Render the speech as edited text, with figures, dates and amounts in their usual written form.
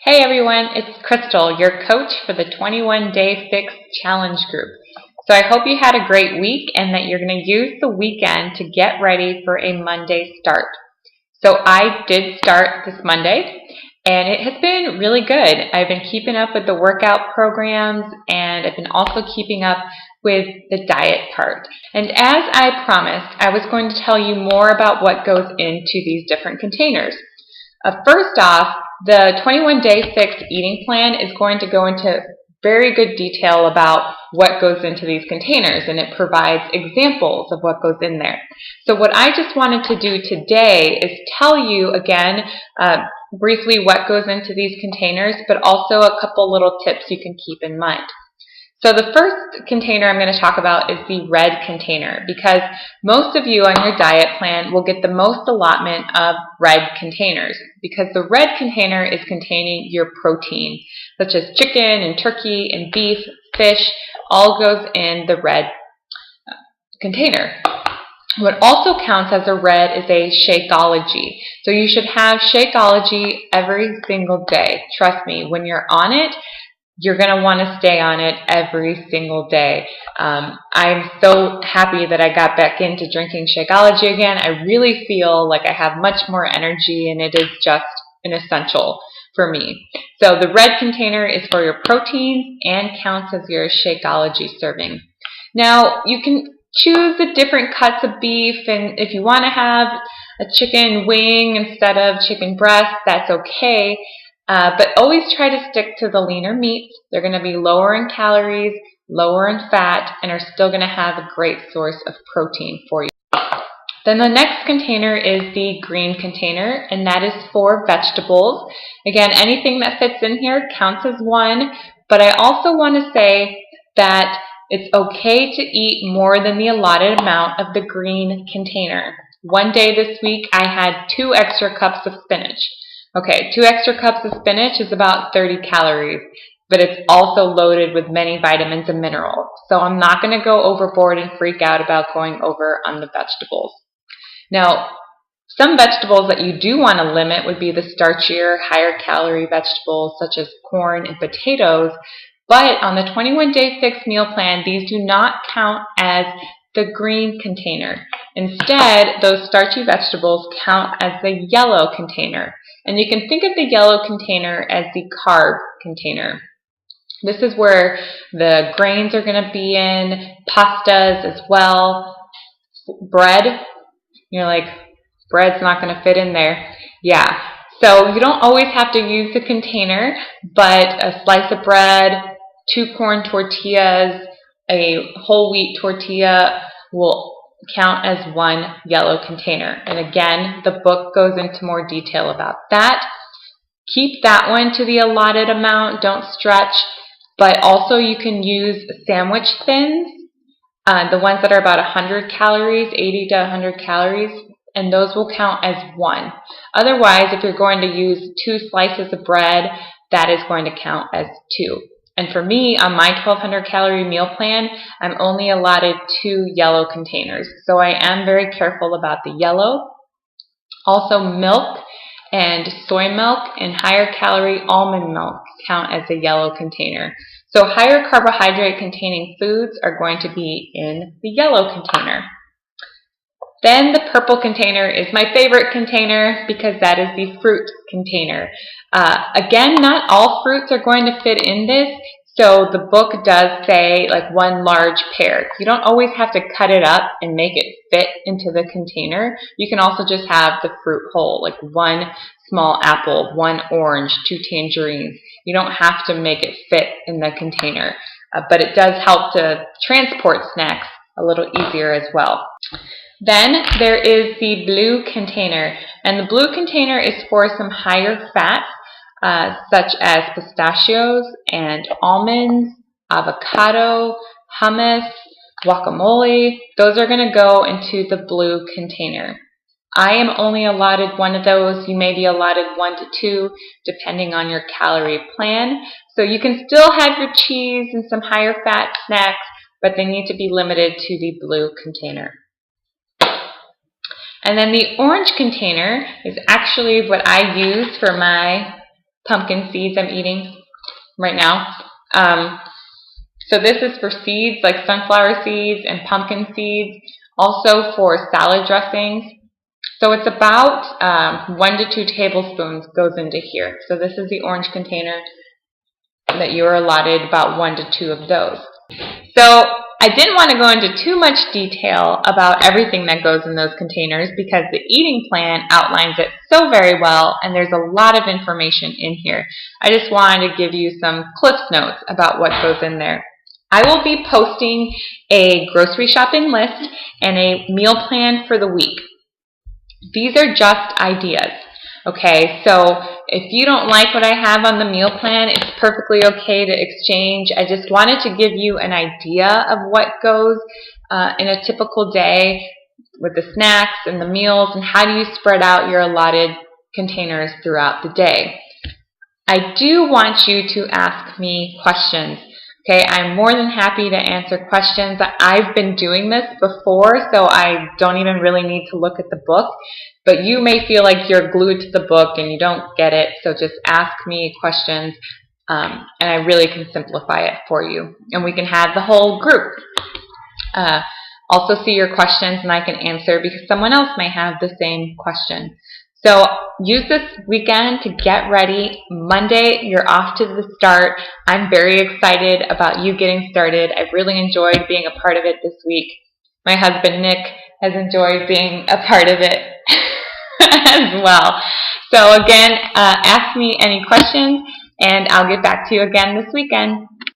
Hey everyone, it's Crystal, your coach for the 21 Day Fix Challenge group. So I hope you had a great week and that you're going to use the weekend to get ready for a Monday start. So I did start this Monday and it has been really good. I've been keeping up with the workout programs and I've been also keeping up with the diet part. And as I promised, I was going to tell you more about what goes into these different containers. First off, the 21 Day Fix eating plan is going to go into very good detail about what goes into these containers, and it provides examples of what goes in there. So what I just wanted to do today is tell you again briefly what goes into these containers, but also a couple little tips you can keep in mind. So the first container I'm going to talk about is the red container, because most of you on your diet plan will get the most allotment of red containers, because the red container is containing your protein, such as chicken and turkey and beef, fish, all goes in the red container. What also counts as a red is a Shakeology. So you should have Shakeology every single day. Trust me, when you're on it, you're going to want to stay on it every single day. I'm so happy that I got back into drinking Shakeology again. I really feel like I have much more energy and it is just an essential for me. So the red container is for your proteins and counts as your Shakeology serving. Now you can choose the different cuts of beef, and if you want to have a chicken wing instead of chicken breast, that's okay. But always try to stick to the leaner meats. They're going to be lower in calories, lower in fat, and are still going to have a great source of protein for you. Then the next container is the green container, and that is for vegetables. Again, anything that fits in here counts as one, but I also want to say that it's okay to eat more than the allotted amount of the green container. One day this week I had 2 extra cups of spinach. Okay, 2 extra cups of spinach is about 30 calories, but it's also loaded with many vitamins and minerals. So I'm not going to go overboard and freak out about going over on the vegetables. Now, some vegetables that you do want to limit would be the starchier, higher calorie vegetables such as corn and potatoes, but on the 21 Day Fix meal plan, these do not count as the green container. Instead, those starchy vegetables count as the yellow container. And you can think of the yellow container as the carb container. This is where the grains are going to be in, pastas as well, bread. You're like, bread's not going to fit in there. Yeah, so you don't always have to use the container, but a slice of bread, 2 corn tortillas, a whole wheat tortilla will count as 1 yellow container. And again, the book goes into more detail about that. Keep that one to the allotted amount, don't stretch, but also you can use sandwich thins, the ones that are about 100 calories, 80 to 100 calories, and those will count as 1. Otherwise, if you're going to use 2 slices of bread, that is going to count as 2. And for me, on my 1,200 calorie meal plan, I'm only allotted 2 yellow containers. So I am very careful about the yellow. Also, milk and soy milk and higher calorie almond milk count as a yellow container. So higher carbohydrate containing foods are going to be in the yellow container. Then the purple container is my favorite container because that is the fruit container. Again, not all fruits are going to fit in this, so the book does say like 1 large pear. You don't always have to cut it up and make it fit into the container. You can also just have the fruit whole, like 1 small apple, 1 orange, 2 tangerines. You don't have to make it fit in the container, but it does help to transport snacks a little easier as well. Then there is the blue container, and the blue container is for some higher fats such as pistachios and almonds, avocado, hummus, guacamole. Those are going to go into the blue container. I am only allotted 1 of those. You may be allotted 1 to 2 depending on your calorie plan. So you can still have your cheese and some higher fat snacks, but they need to be limited to the blue container. And then the orange container is actually what I use for my pumpkin seeds I'm eating right now. So this is for seeds like sunflower seeds and pumpkin seeds, also for salad dressings. So it's about 1 to 2 tablespoons goes into here. So this is the orange container that you are allotted, about 1 to 2 of those. So I didn't want to go into too much detail about everything that goes in those containers because the eating plan outlines it so very well, and there's a lot of information in here. I just wanted to give you some cliff notes about what goes in there. I will be posting a grocery shopping list and a meal plan for the week. These are just ideas, okay? So if you don't like what I have on the meal plan, it's perfectly okay to exchange. I just wanted to give you an idea of what goes in a typical day with the snacks and the meals, and how do you spread out your allotted containers throughout the day. I do want you to ask me questions. Okay, I'm more than happy to answer questions. I've been doing this before, so I don't even really need to look at the book. But you may feel like you're glued to the book and you don't get it, so just ask me questions, and I really can simplify it for you. And we can have the whole group also see your questions, and I can answer because someone else may have the same question. So use this weekend to get ready. Monday, you're off to the start. I'm very excited about you getting started. I've really enjoyed being a part of it this week. My husband, Nick, has enjoyed being a part of it as well. So again, ask me any questions, and I'll get back to you again this weekend.